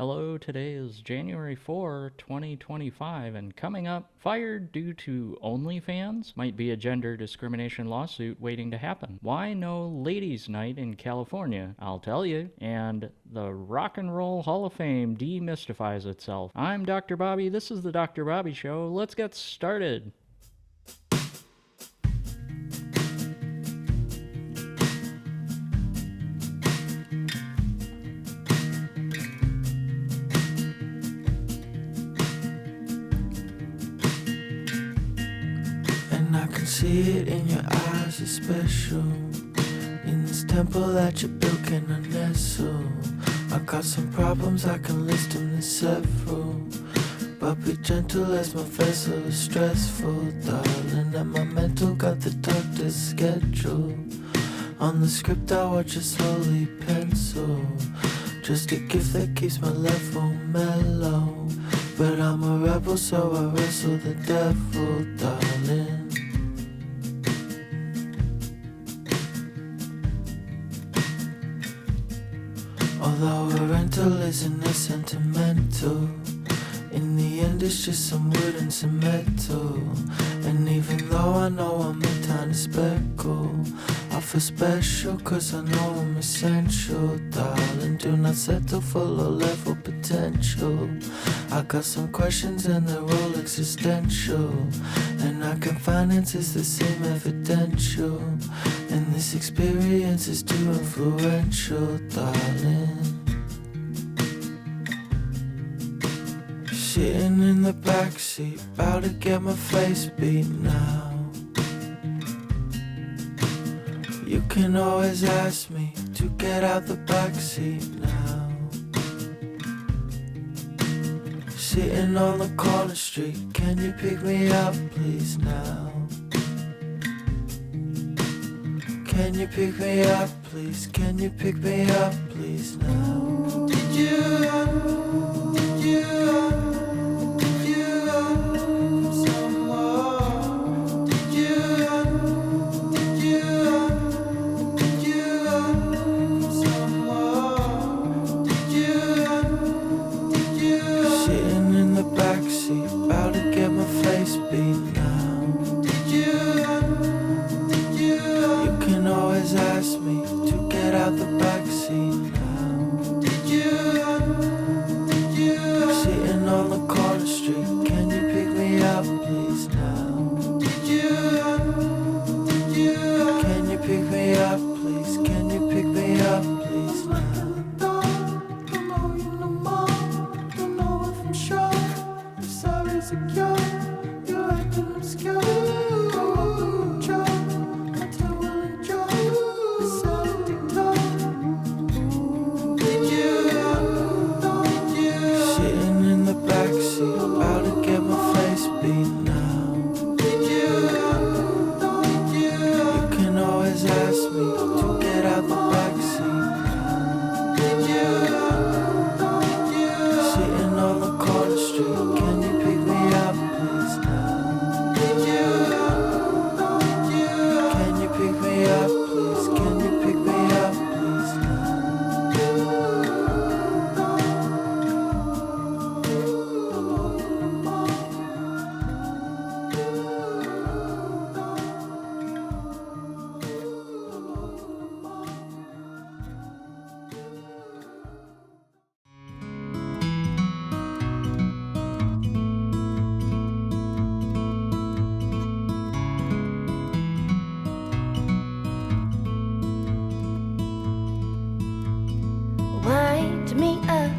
Hello, today is January 4, 2025, and coming up, fired due to OnlyFans? Might be a gender discrimination lawsuit waiting to happen. Why no ladies' night in California? I'll tell you. And the Rock and Roll Hall of Fame demystifies itself. I'm Dr. Bobby, this is the Dr. Bobby Show. Let's get started. See it in your eyes, it's special. In this temple that you built, can I nestle? I got some problems, I can list them in several. But be gentle as my vessel is stressful, darling. And my mental got the doctor's schedule. On the script I watch it slowly pencil. Just a gift that keeps my level mellow. But I'm a rebel, so I wrestle the devil, darling. Although a rental isn't as sentimental, in the end it's just some wood and some metal. And even though I know I'm a tiny speckle, I feel special cause I know I'm essential, darling. Do not settle for low-level potential. I got some questions and they're all existential, and I can finance is the same evidential. And this experience is too influential, darling. Sitting in the backseat, about to get my face beat now. You can always ask me to get out the backseat now. Sitting on the corner street, can you pick me up please now? Can you pick me up please? Can you pick me up please now? Did you about to get my face beat now. You can always ask me to get out the backseat now. Sitting on the corner street, can you pick me up please now? Can you pick me up please? Can you pick me up please now? Insecure, you're acting obscure. Go up and control, until we'll enjoy the sanity talk. Did you? Sitting in the backseat, about to get my face beat now. Did you? You can always ask me to get out the backseat now. Did you? Sitting on the corner street, can you pick me up please now? Did you? Can you pick me up please? Can you pick me up please now? Wind me up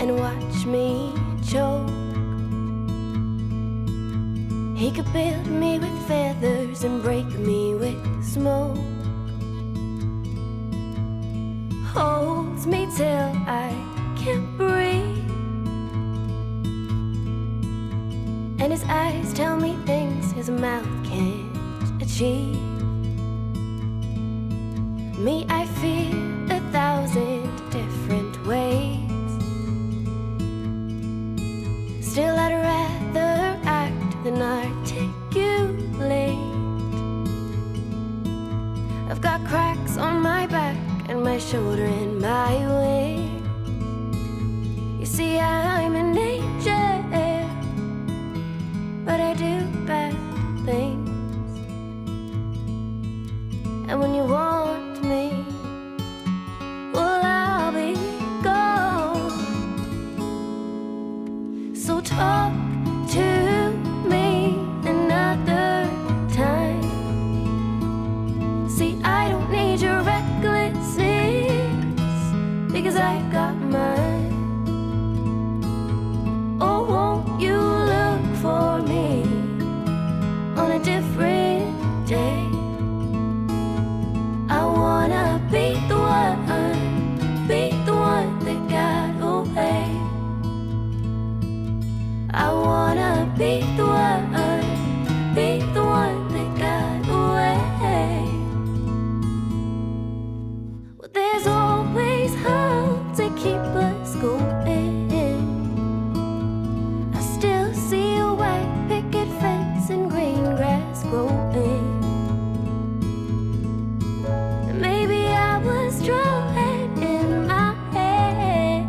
and watch me choke. He could build me with feathers and break me with smoke. Holds me till I can't breathe, and his eyes tell me things his mouth can't achieve. Me, I feel 1,000 different ways. Still, I'd rather act than articulate. I've got cracks on my back and my shoulder and my wing. You see, But there's always hope to keep us going. I still see a white picket fence and green grass growing. And maybe I was drawing in my head.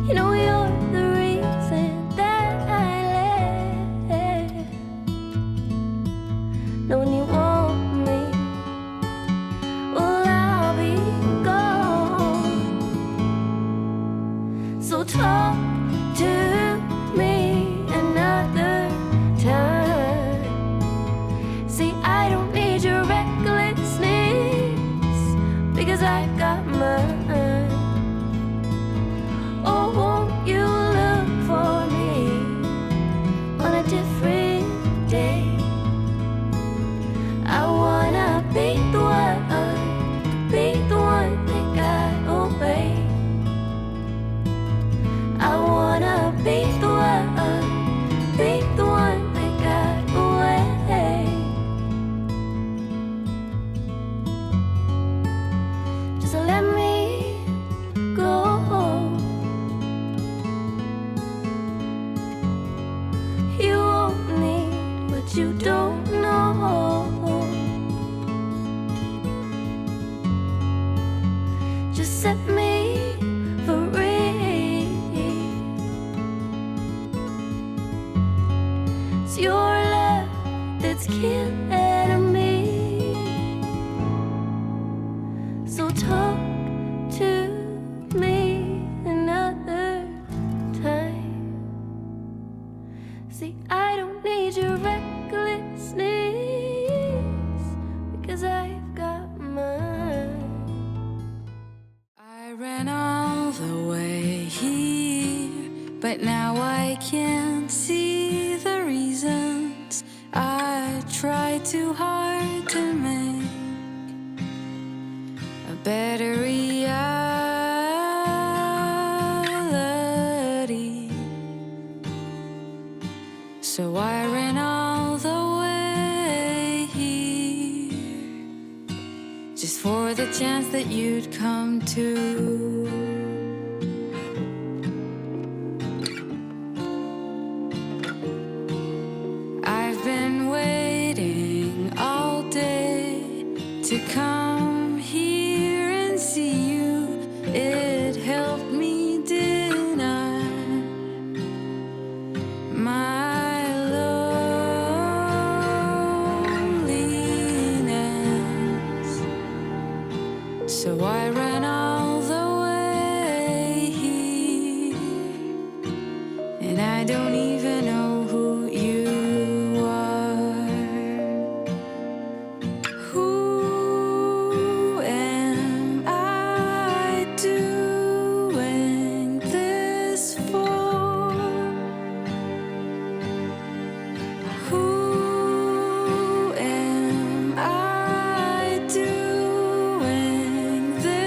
You know you're the reason that I left. Knowing you want me, well, I'll be gone. So talk to me another time. See, I don't need your recklessness, because I got mine. Oh, won't you look for me on a different day? I wanna be the one that got away. I wanna be the one that got away. Just let me go. You won't need what you don't know. Just set me free. It's your love that's killing me. So talk to me another time. See, I don't need your recklessness, because I've got mine. I ran all the way here, but now I can't see the reasons. I tried too hard to make a better reality. So I ran all the way here, just for the chance that you'd come to. I've been waiting all day to come here and see you. It helped me deny my loneliness. So I ran all the way here, and I don't even know who you are. Who am I doing this for? Who am I doing this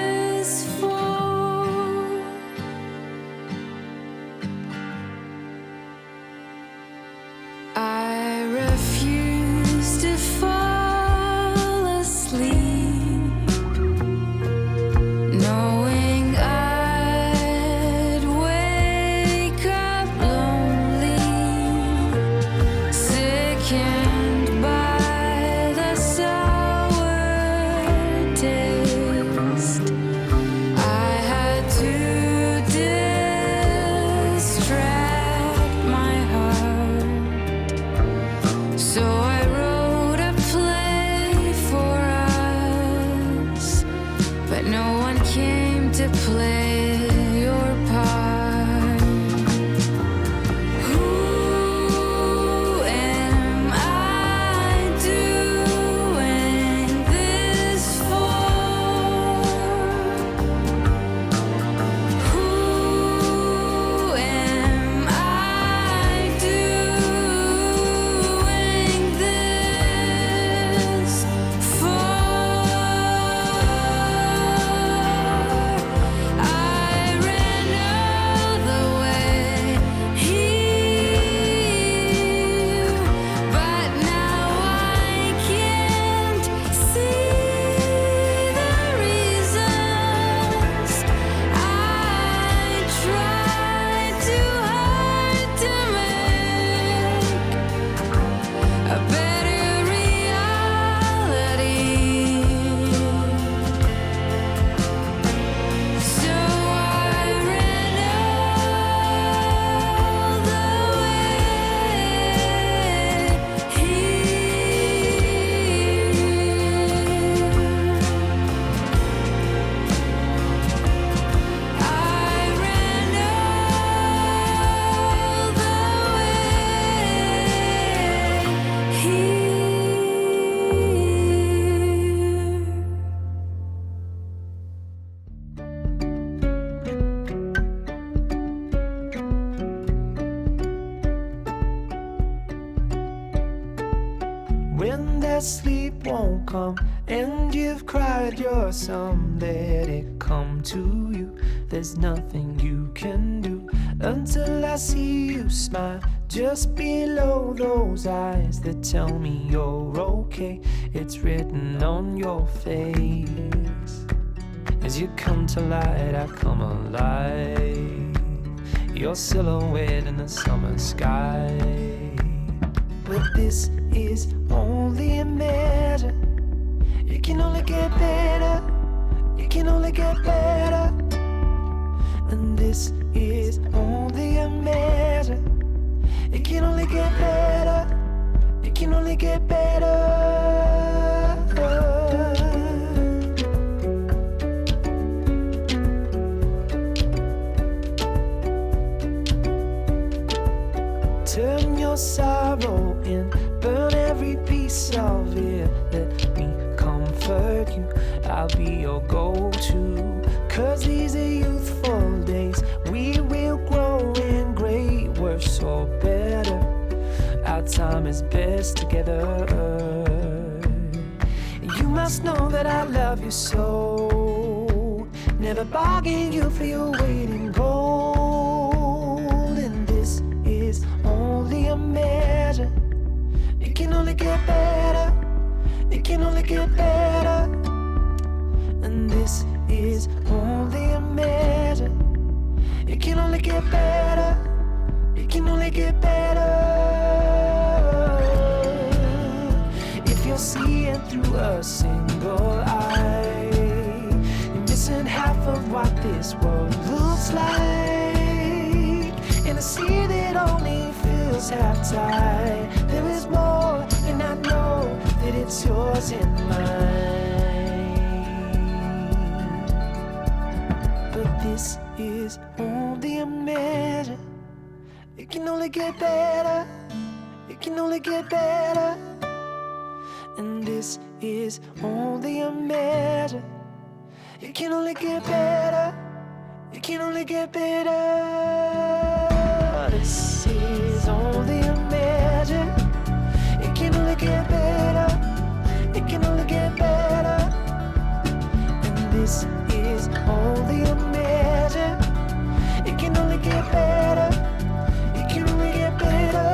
that sleep won't come, and you've cried your sum, let it come to you. There's nothing you can do until I see you smile just below those eyes that tell me you're okay. It's written on your face. As you come to light, I come alive, your silhouette in the summer sky. But this is only a measure. It can only get better. It can only get better. And this is only a measure. It can only get better. It can only get better. Turn your sorrow in, burn every piece of it. Let me comfort you, I'll be your go-to. 'Cause these are youthful days, we will grow in great, worse or better. Our time is best together. You must know that I love you so, never bargain you for your weight in gold. And this is only a measure. It can only get better. It can only get better. And this is only a measure. It can only get better. It can only get better. If you're seeing through a single eye, you're missing half of what this world looks like. In a sea that only feels half tide, there is more, and I know that it's yours and mine. But this is only a measure. It can only get better. It can only get better. And this is only a measure. It can only get better. It can only get better. This is only a measure. It can only get better. It can only get better. And this is only a measure. It can only get better. It can only get better.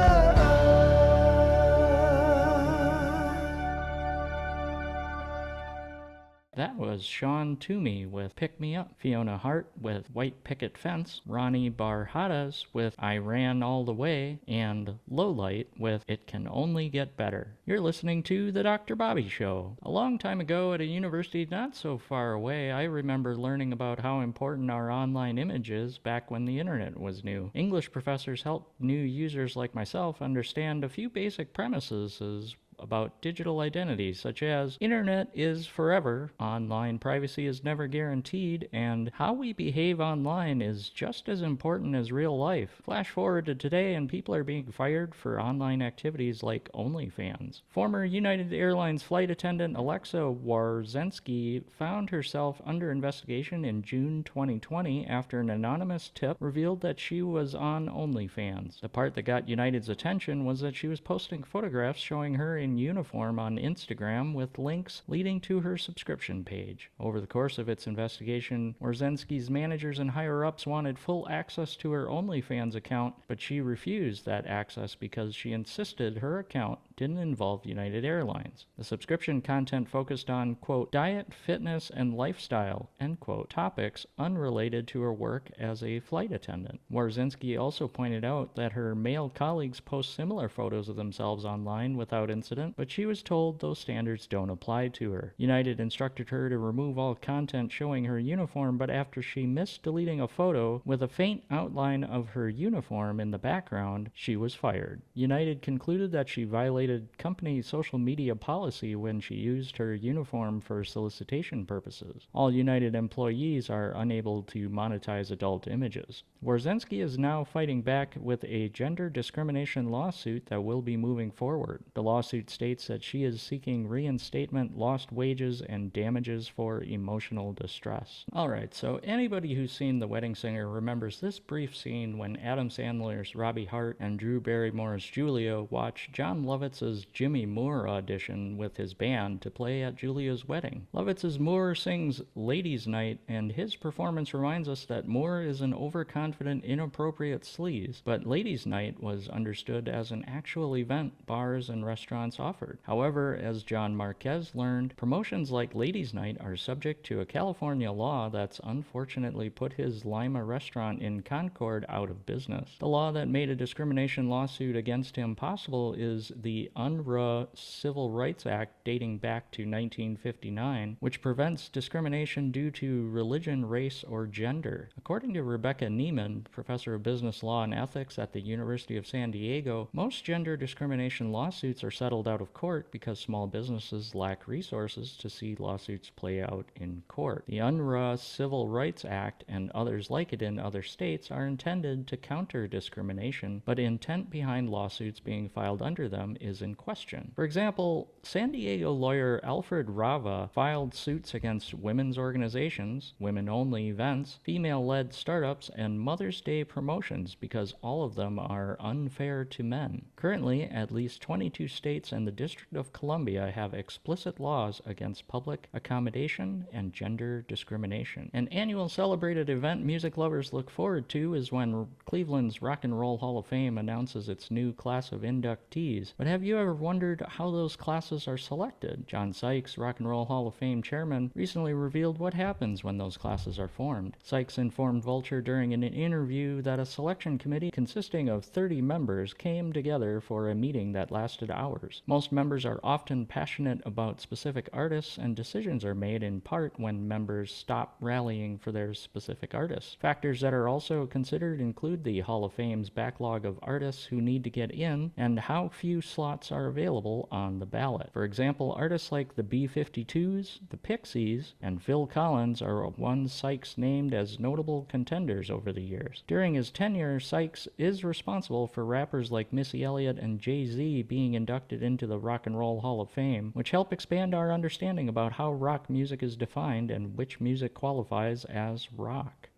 That was Sean Toomey with Pick Me Up, Fiona Hart with White Picket Fence, Ronnie Barhadas with I Ran All the Way, and Lowlight with It Can Only Get Better. You're listening to The Dr. Bobby Show. A long time ago at a university not so far away, I remember learning about how important our online image is back when the internet was new. English professors helped new users like myself understand a few basic premises about digital identity, such as internet is forever, online privacy is never guaranteed, and how we behave online is just as important as real life. Flash forward to today and people are being fired for online activities like OnlyFans. Former United Airlines flight attendant Alexa Warzensky found herself under investigation in June 2020 after an anonymous tip revealed that she was on OnlyFans. The part that got United's attention was that she was posting photographs showing her in uniform on Instagram with links leading to her subscription page. Over the course of its investigation, Warzensky's managers and higher-ups wanted full access to her OnlyFans account, but she refused that access because she insisted her account didn't involve United Airlines. The subscription content focused on, quote, diet, fitness, and lifestyle, end quote, topics unrelated to her work as a flight attendant. Warzensky also pointed out that her male colleagues post similar photos of themselves online without incident, but she was told those standards don't apply to her. United instructed her to remove all content showing her uniform, but after she missed deleting a photo with a faint outline of her uniform in the background, she was fired. United concluded that she violated company social media policy when she used her uniform for solicitation purposes. All United employees are unable to monetize adult images. Warzensky is now fighting back with a gender discrimination lawsuit that will be moving forward. The lawsuit states that she is seeking reinstatement, lost wages, and damages for emotional distress. Alright, so anybody who's seen The Wedding Singer remembers this brief scene when Adam Sandler's Robbie Hart and Drew Barrymore's Julia watch John Lovett's Lovitz's Jimmy Moore audition with his band to play at Julia's wedding. Lovitz's Moore sings Ladies' Night, and his performance reminds us that Moore is an overconfident, inappropriate sleaze, but Ladies' Night was understood as an actual event bars and restaurants offered. However, as John Marquez learned, promotions like Ladies' Night are subject to a California law that's unfortunately put his Lima restaurant in Concord out of business. The law that made a discrimination lawsuit against him possible is the Unruh Civil Rights Act dating back to 1959, which prevents discrimination due to religion, race, or gender. According to Rebecca Neiman, professor of business law and ethics at the University of San Diego, most gender discrimination lawsuits are settled out of court because small businesses lack resources to see lawsuits play out in court. The Unruh Civil Rights Act and others like it in other states are intended to counter discrimination, but intent behind lawsuits being filed under them is in question. For example, San Diego lawyer Alfred Rava filed suits against women's organizations, women-only events, female-led startups, and Mother's Day promotions because all of them are unfair to men. Currently, at least 22 states and the District of Columbia have explicit laws against public accommodation and gender discrimination. An annual celebrated event music lovers look forward to is when Cleveland's Rock and Roll Hall of Fame announces its new class of inductees. But have you ever wondered how those classes are selected? John Sykes, Rock and Roll Hall of Fame chairman, recently revealed what happens when those classes are formed. Sykes informed Vulture during an interview that a selection committee consisting of 30 members came together for a meeting that lasted hours. Most members are often passionate about specific artists, and decisions are made in part when members stop rallying for their specific artists. Factors that are also considered include the Hall of Fame's backlog of artists who need to get in and how few slots are available on the ballot. For example, artists like the B-52s, the Pixies, and Phil Collins are ones Sykes named as notable contenders over the years. During his tenure, Sykes is responsible for rappers like Missy Elliott and Jay-Z being inducted into the Rock and Roll Hall of Fame, which help expand our understanding about how rock music is defined and which music qualifies as rock.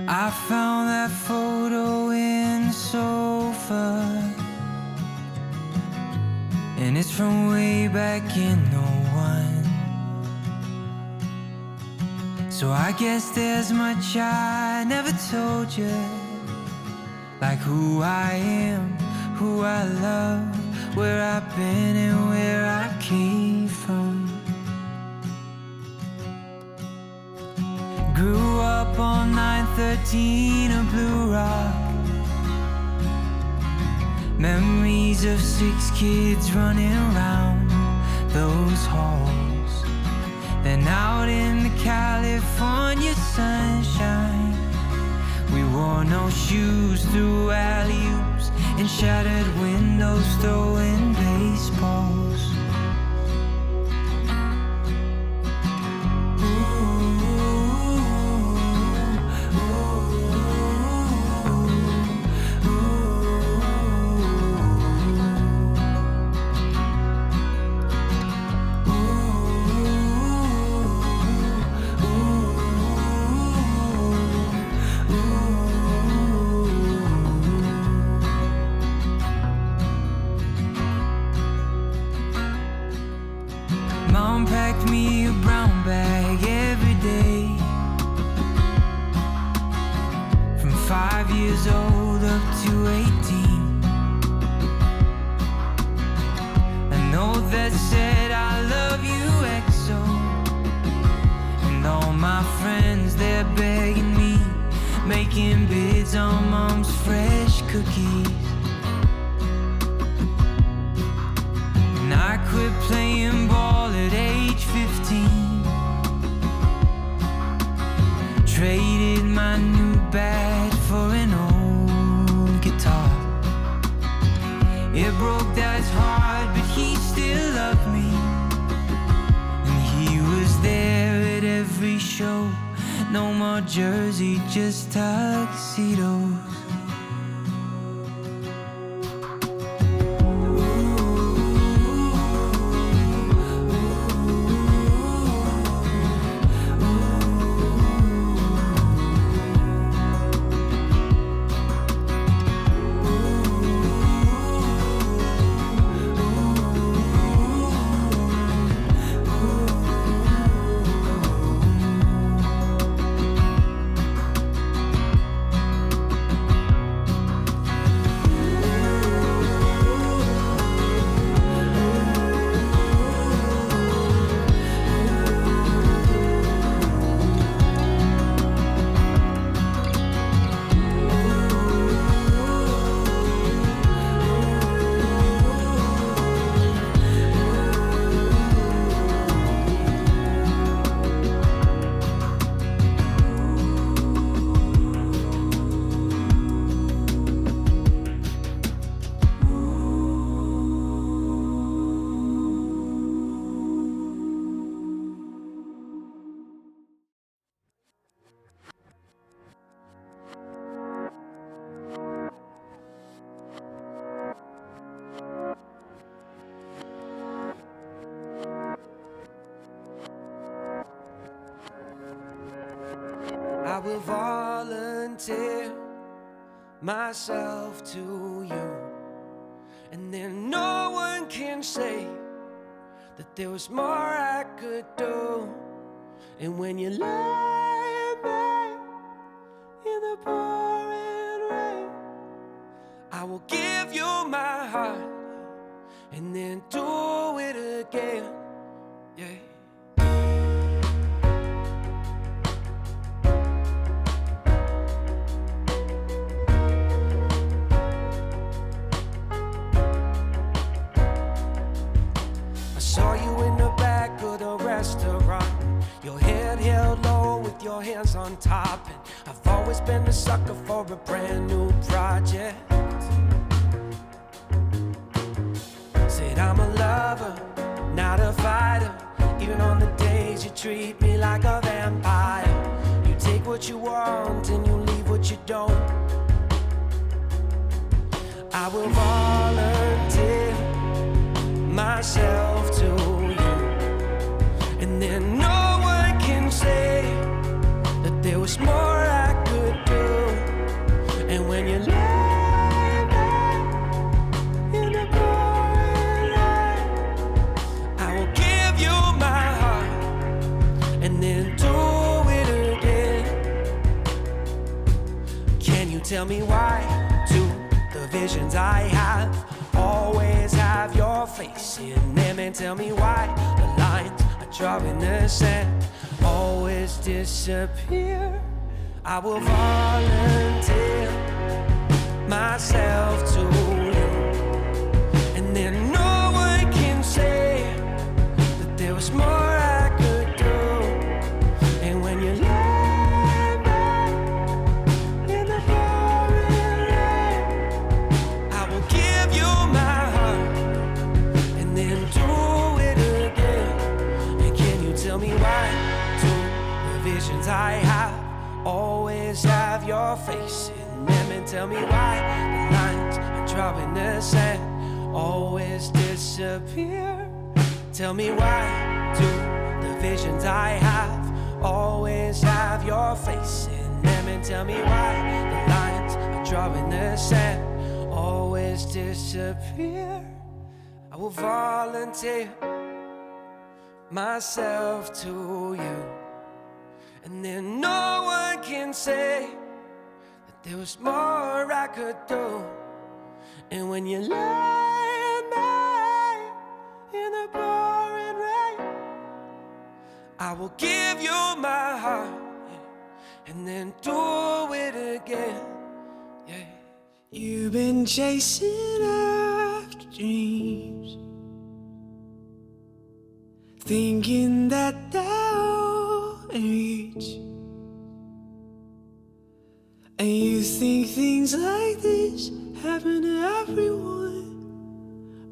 I found that photo in the sofa, and it's from way back in '01. So I guess there's much I never told you, like who I am, who I love, where I've been and where I came from. Grew up on 913 of Blue Rock. Memories of 6 kids running around those halls. Then out in the California sunshine, we wore no shoes through alley-oops and shattered windows throwing baseballs. Mom packed me a brown bag every day, from 5 years old up to 18. A note that said I love you XO, and all my friends, they're begging me, making bids on Mom's fresh cookies. And I quit playing ball at age 15, traded my new bat for an old guitar. It broke Dad's heart, but he still loved me, and he was there at every show. No more jersey, just tuxedos. I will volunteer myself to you, and then no one can say that there was more I could do. And when you lie back in the pouring rain, I will give you my heart and then do it again. Yeah. I saw you in the back of the restaurant, your head held low with your hands on top. And I've always been a sucker for a brand new project. Said I'm a lover, not a fighter, even on the days you treat me like a vampire. You take what you want and you leave what you don't. I will volunteer myself to you, and then no one can say that there was more I could do. And when you lie back in the pouring rain, I will give you my heart and then do it again. Can you tell me why do the visions I have always have your face in them? And tell me why the lines I draw in the sand always disappear. I will volunteer myself to you, and then no one can say that there was more I could do. And when you lie back in the pouring rain, I will give you my heart and then do it again. And can you tell me why do the visions I have always have your face in them? And tell me why the lines I draw in the sand always disappear. Tell me why do the visions I have always have your face in them? And tell me why the lines I draw in the sand always disappear. I will volunteer myself to you, and then no one can say that there was more I could do. And when you lie back in the pouring rain, I will give you my heart and then do it again. Yeah. You've been chasing after dreams, thinking that they'll reach, and you think things like this happen to everyone,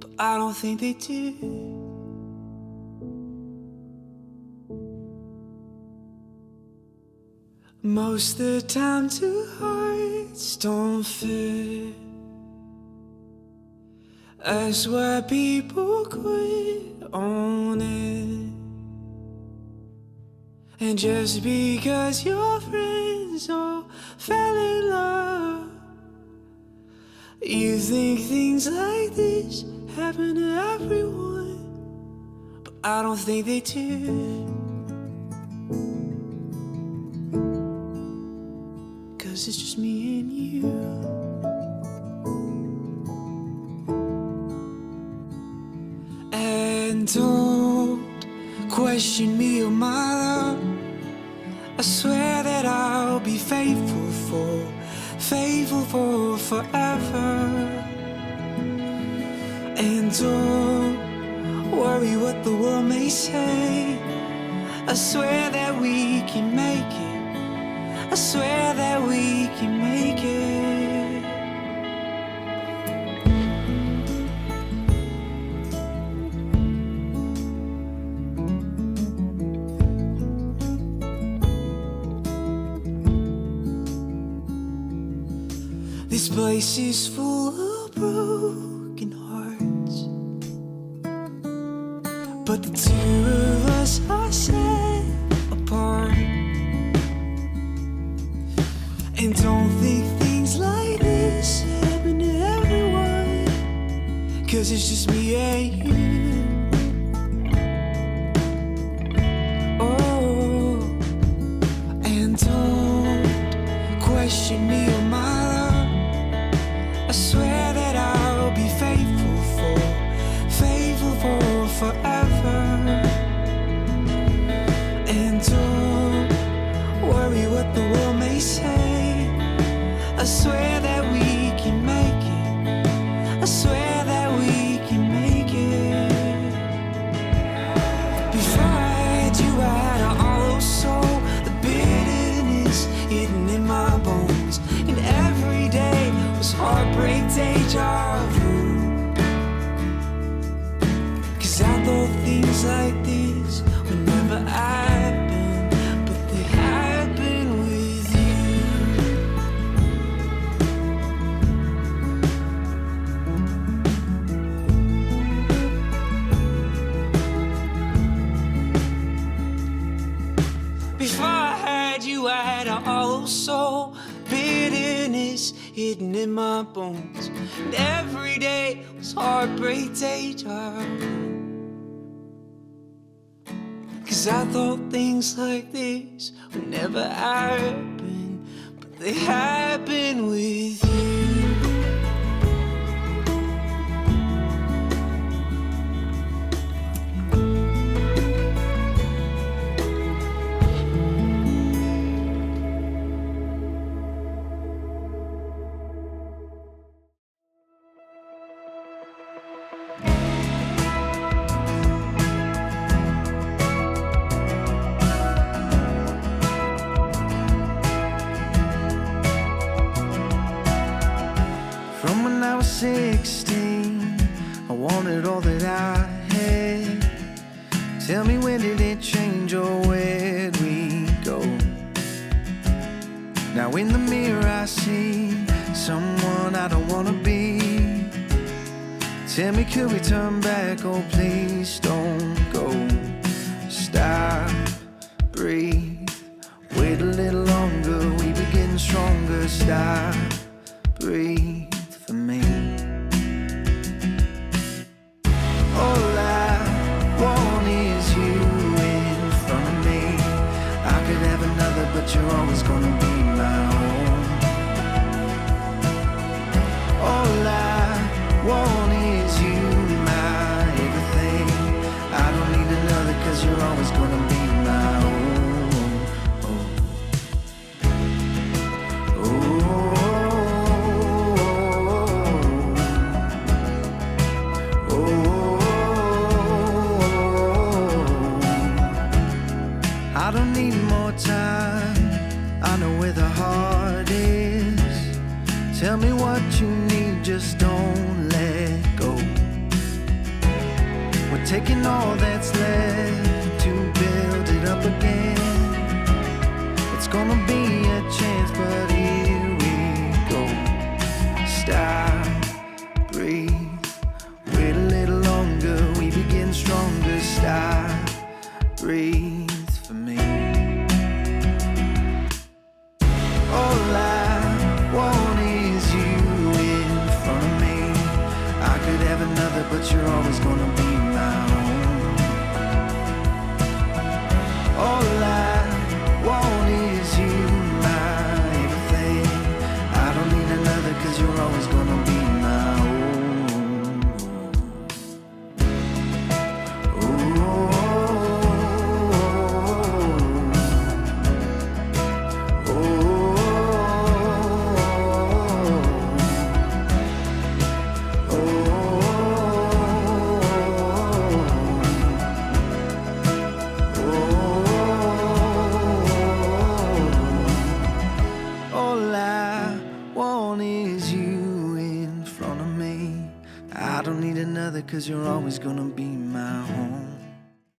but I don't think they do. Most of the time two hearts don't fit. That's why people quit on it. And just because your friends all fell in love, you think things like this happen to everyone, but I don't think they do. 'Cause it's just me and you. And don't question me or my love. I swear that I'll be faithful for forever. And don't worry what the world may say. I swear that we can make it. I swear that we can make it. This place is full of broken hearts, but the two of us are set apart. And don't think things like this happen to everyone, 'cause it's just me and you. Oh, and don't question me or my love. I swear that I'll be faithful for forever. And don't worry what the world may say. I swear that we can make it. I swear that we can make it. Before I had you, I had a hollow soul, the bitterness hidden in my bones, and every day was heartbreak, deja vu. 'Cause I thought things like this would never happen, but they happen with you. Before I had you, I had a hollow soul, bitterness hidden in my bones, and every day was heartbreak, deja vu. 'Cause I thought things like this would never happen, but they happen with you. From when I was 16, I wanted all that I had. Tell me, when did it change, or where'd we go? Now in the mirror I see someone I don't wanna be. Tell me, could we turn back? Oh, please don't go. Stop, breathe, wait a little longer, we begin stronger. Stop, breathe for me. All I want is you in front of me. I could have another, but you're always gonna be my own. All I want is you, my everything. I don't need another, 'cause you're always gonna be my own. Oh. I don't need more time, I know where the heart is. Tell me what you need, just don't let go. We're taking all that's left to build it up again. It's gonna be a chance, but here we go. Stop, breathe, wait a little longer, we begin stronger. Stop, breathe for me. All I want is you in front of me. I could have another, but you're always gonna be my own. All I want is you, my everything. I don't need another, 'cause you're always gonna be my own. All I want is you in front of me. I don't need another, 'cause you're always gonna be my home.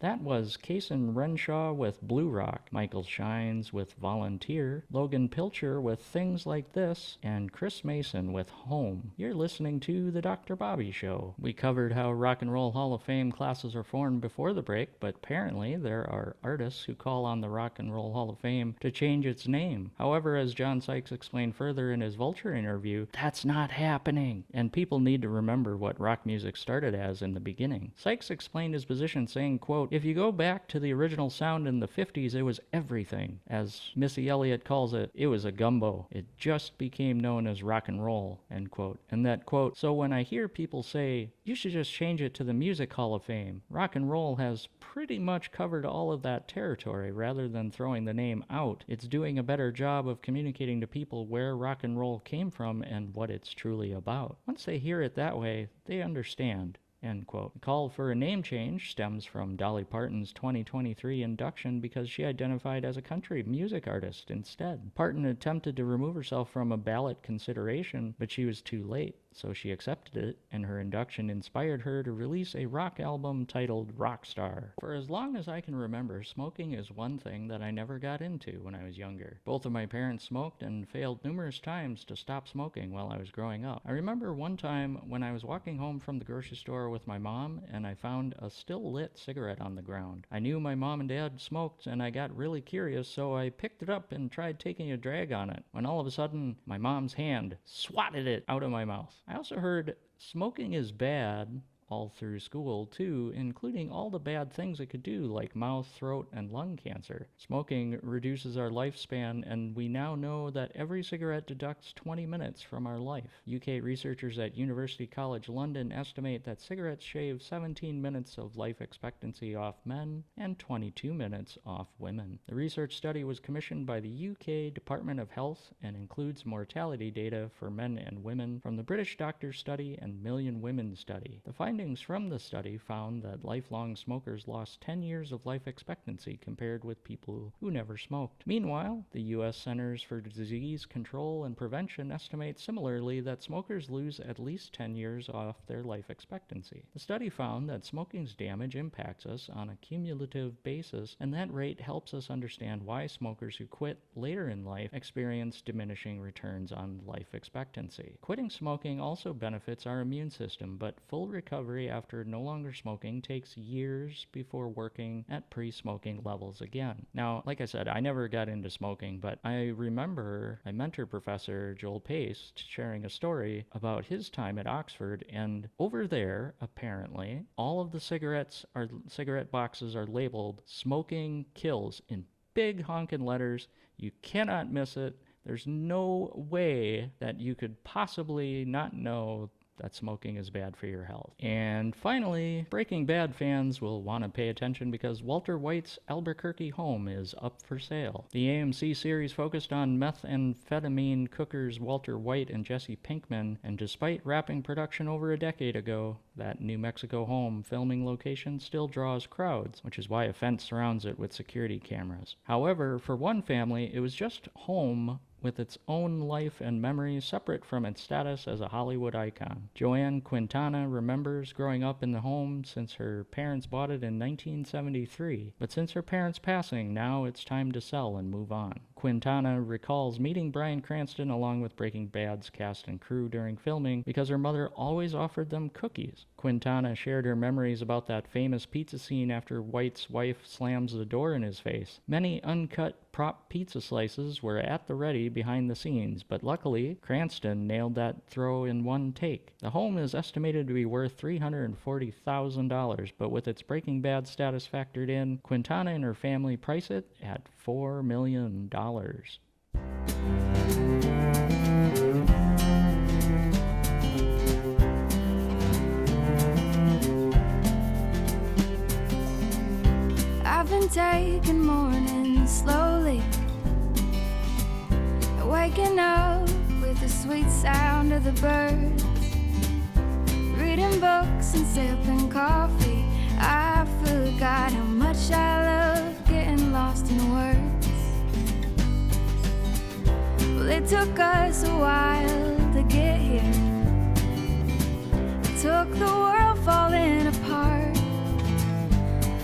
That was Kason Renshaw with Blue Rock, Michael Shines with Volunteer, Logan Pilcher with Things Like This, and Chris Mason with Home. You're listening to The Dr. Bobby Show. We covered how Rock and Roll Hall of Fame classes are formed before the break, but apparently there are artists who call on the Rock and Roll Hall of Fame to change its name. However, as John Sykes explained further in his Vulture interview, that's not happening, and people need to remember what rock music started as in the beginning. Sykes explained his position saying, quote, "If you go back to the original sound in the 50s, it was everything. As Missy Elliott calls it, it was a gumbo. It just became known as rock and roll," end quote. And that quote, "So when I hear people say, you should just change it to the Music Hall of Fame, rock and roll has pretty much covered all of that territory rather than throwing the name out. It's doing a better job of communicating to people where rock and roll came from and what it's truly about. Once they hear it that way, they understand." End quote. The call for a name change stems from Dolly Parton's 2023 induction because she identified as a country music artist instead. Parton attempted to remove herself from a ballot consideration, but she was too late. So she accepted it, and her induction inspired her to release a rock album titled Rockstar. For as long as I can remember, smoking is one thing that I never got into when I was younger. Both of my parents smoked and failed numerous times to stop smoking while I was growing up. I remember one time when I was walking home from the grocery store with my mom, and I found a still lit cigarette on the ground. I knew my mom and dad smoked, and I got really curious, so I picked it up and tried taking a drag on it, when all of a sudden, my mom's hand swatted it out of my mouth. I also heard smoking is bad all through school, too, including all the bad things it could do, like mouth, throat, and lung cancer. Smoking reduces our lifespan, and we now know that every cigarette deducts 20 minutes from our life. UK researchers at University College London estimate that cigarettes shave 17 minutes of life expectancy off men and 22 minutes off women. The research study was commissioned by the UK Department of Health and includes mortality data for men and women from the British Doctors Study and Million Women Study. The findings from the study found that lifelong smokers lost 10 years of life expectancy compared with people who never smoked. Meanwhile, the U.S. Centers for Disease Control and Prevention estimates similarly that smokers lose at least 10 years off their life expectancy. The study found that smoking's damage impacts us on a cumulative basis, and that rate helps us understand why smokers who quit later in life experience diminishing returns on life expectancy. Quitting smoking also benefits our immune system, but full recovery after no longer smoking takes years before working at pre-smoking levels again. Now, like I said, I never got into smoking, but I remember my mentor professor, Joel Pace, sharing a story about his time at Oxford, and over there, apparently, all of the cigarette boxes are labeled "Smoking Kills" in big honking letters. You cannot miss it. There's no way that you could possibly not know that smoking is bad for your health. And finally, Breaking Bad fans will want to pay attention because Walter White's Albuquerque home is up for sale. The AMC series focused on methamphetamine cookers Walter White and Jesse Pinkman, and despite wrapping production over a decade ago, that New Mexico home filming location still draws crowds, which is why a fence surrounds it with security cameras. However, for one family, it was just home with its own life and memories separate from its status as a Hollywood icon. Joanne Quintana remembers growing up in the home since her parents bought it in 1973, but since her parents' passing, now it's time to sell and move on. Quintana recalls meeting Bryan Cranston along with Breaking Bad's cast and crew during filming because her mother always offered them cookies. Quintana shared her memories about that famous pizza scene after White's wife slams the door in his face. Many uncut prop pizza slices were at the ready behind the scenes, but luckily, Cranston nailed that throw in one take. The home is estimated to be worth $340,000, but with its Breaking Bad status factored in, Quintana and her family price it at $4 million. I've been taking mornings slowly, waking up with the sweet sound of the birds, reading books and sipping coffee. I forgot how much I love getting lost in words. Well, it took us a while to get here. It took the world falling apart,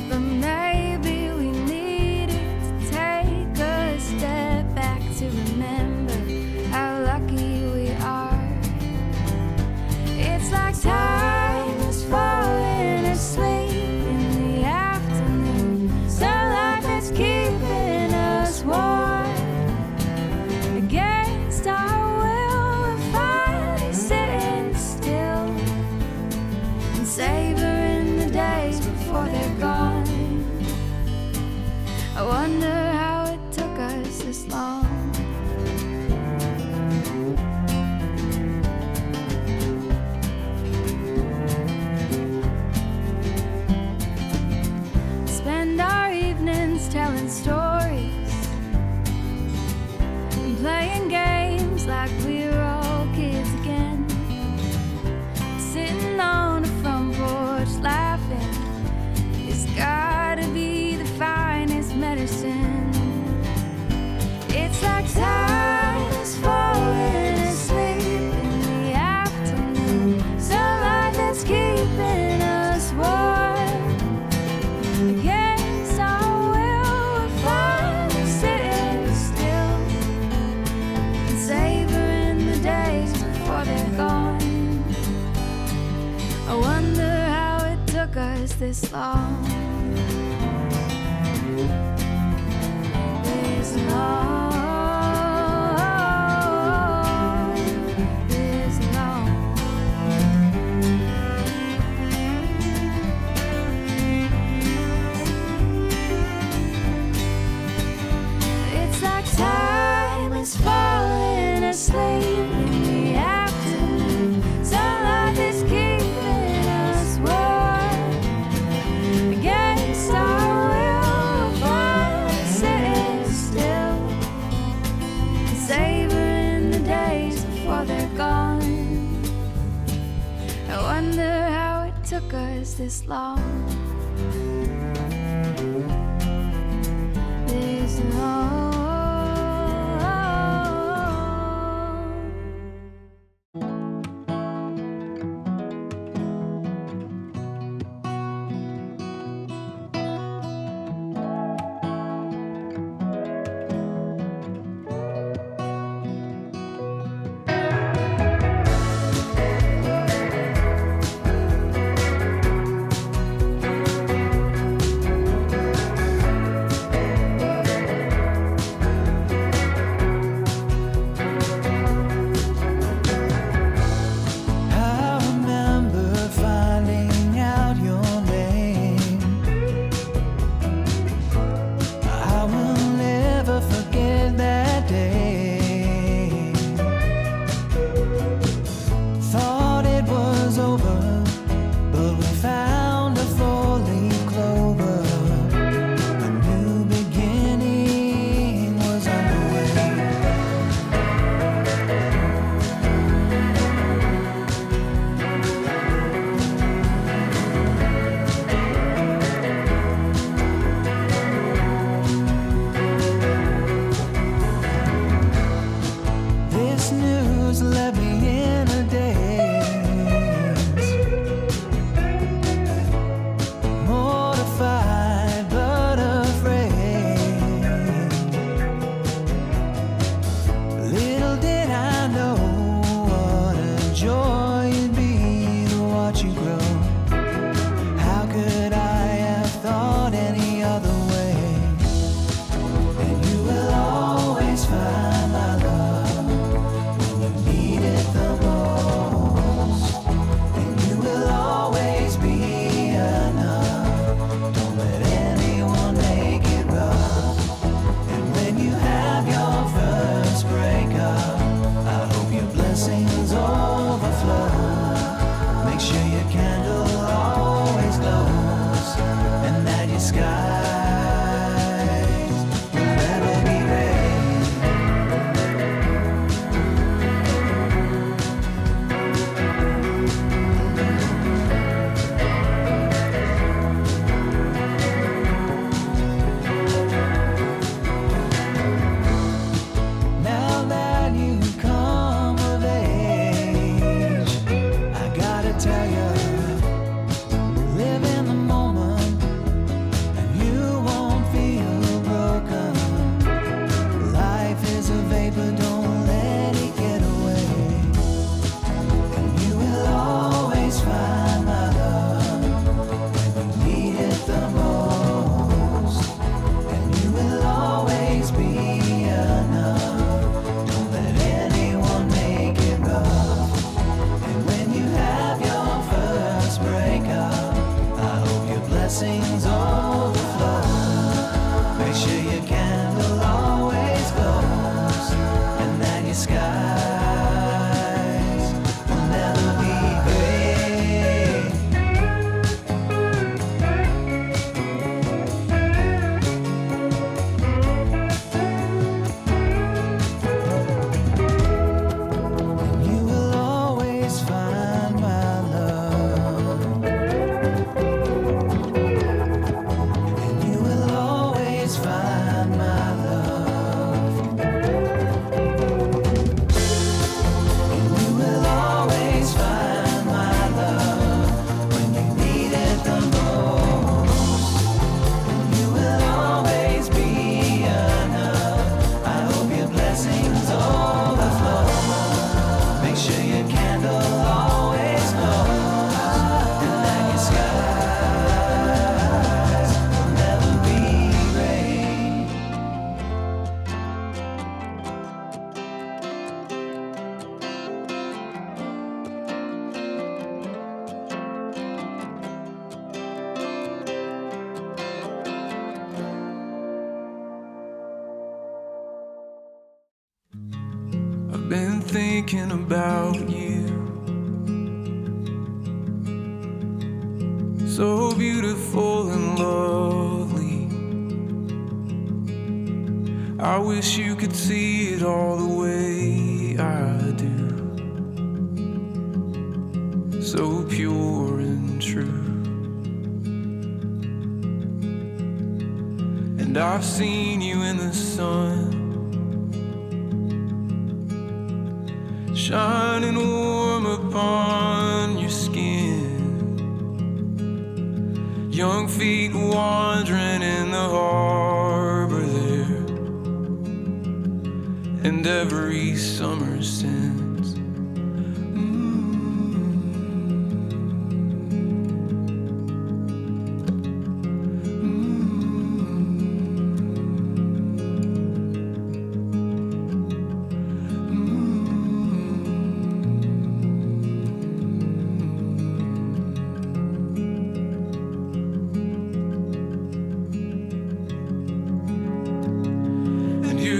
but maybe we needed to take a step back to remember how lucky we are. It's like time is falling asleep in the afternoon, sunlight that's keeping us warm. Against our will, we're finally sitting still and savoring the days before they're gone. I wonder how it took us this long. Spend our evenings telling stories and playing games like we were all kids again. Sitting on the front porch laughing, it's gotta be the finest medicine. It's like time is falling asleep in the afternoon, sunlight that's keeping us warm. Against our will, we're finally sitting still and savoring the days before they're gone. I wonder how it took us this long. This long. This long. It's like time is falling asleep in the afternoon, sunlight is keeping us warm. Against our will, we're finally sitting still and savoring the days before they're gone. I wonder how it took us this long. This long. thinking about you. So beautiful and lovely. I wish you could see it all the way I do. So pure and true. And I've seen you in the sun, shining warm upon your skin. Young feet wandering in the harbor there, and every summer since.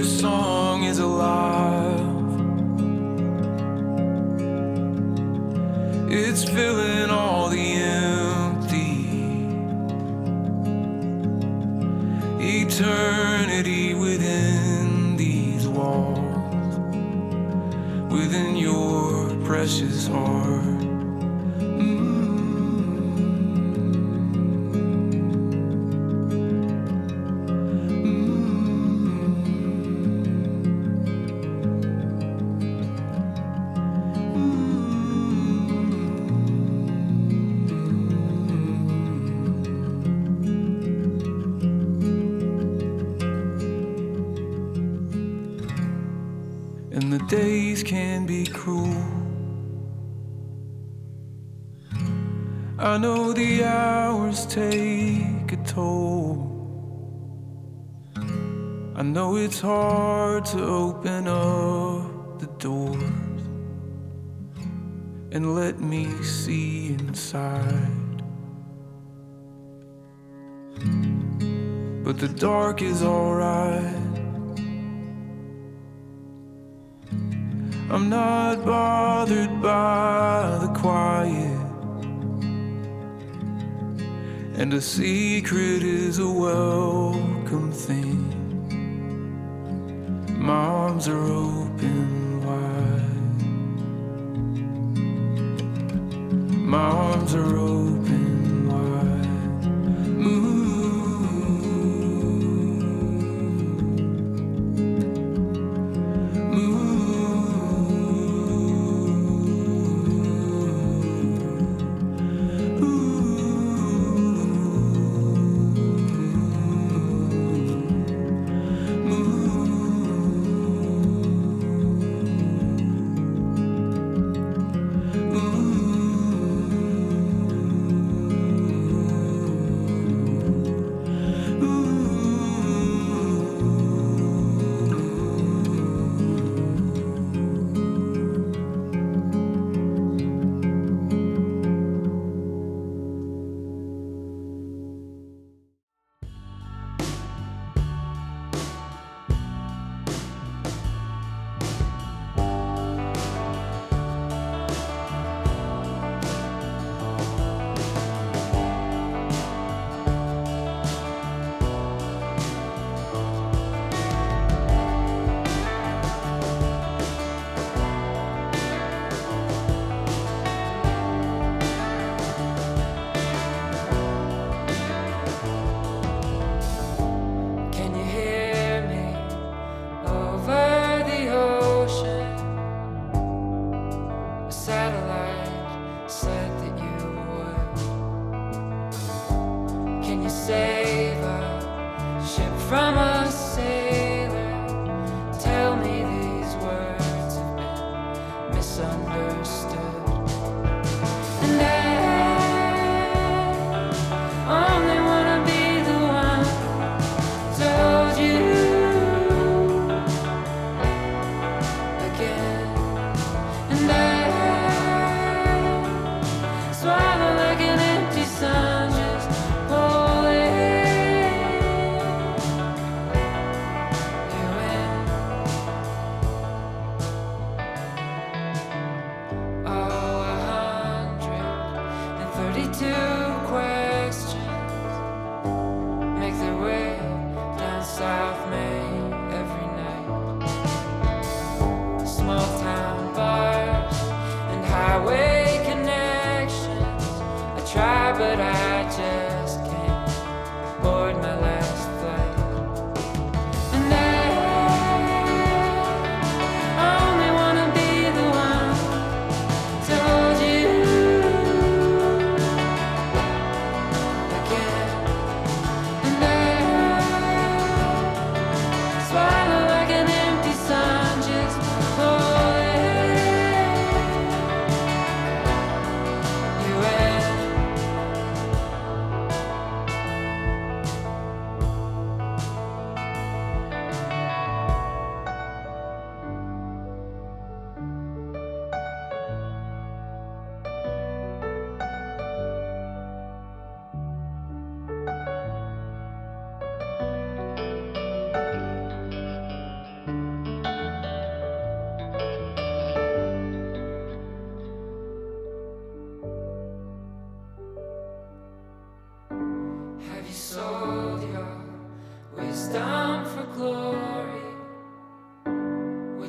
Song is alive. It's filling all the empty. Eternity within these walls, within your precious heart. And the days can be cruel. I know the hours take a toll. I know it's hard to open up the doors and let me see inside. But the dark is alright. I'm not bothered by the quiet, and a secret is a welcome thing. My arms are open wide. My arms are open wide. Move.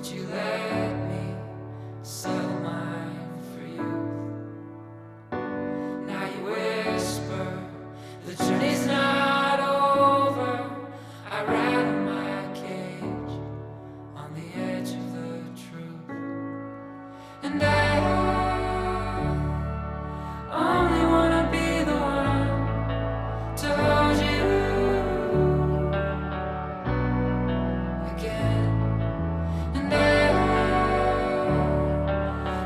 Would you let me sell mine for you? Now you whisper, the journey's not over. I rattle my cage on the edge of the truth. And I only wanna be the one to hold you again. And I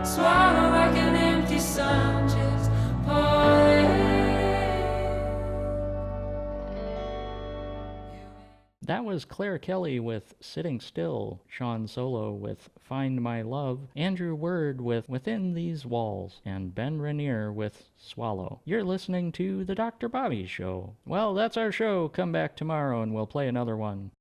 swallow like an empty sun, just pulling. That was Claire Kelly with Sitting Still, Sean Solo with Find My Love, Andrew Word with Within These Walls, and Ben Rainier with Swallow. You're listening to The Dr. Bobby Show. Well, that's our show. Come back tomorrow and we'll play another one.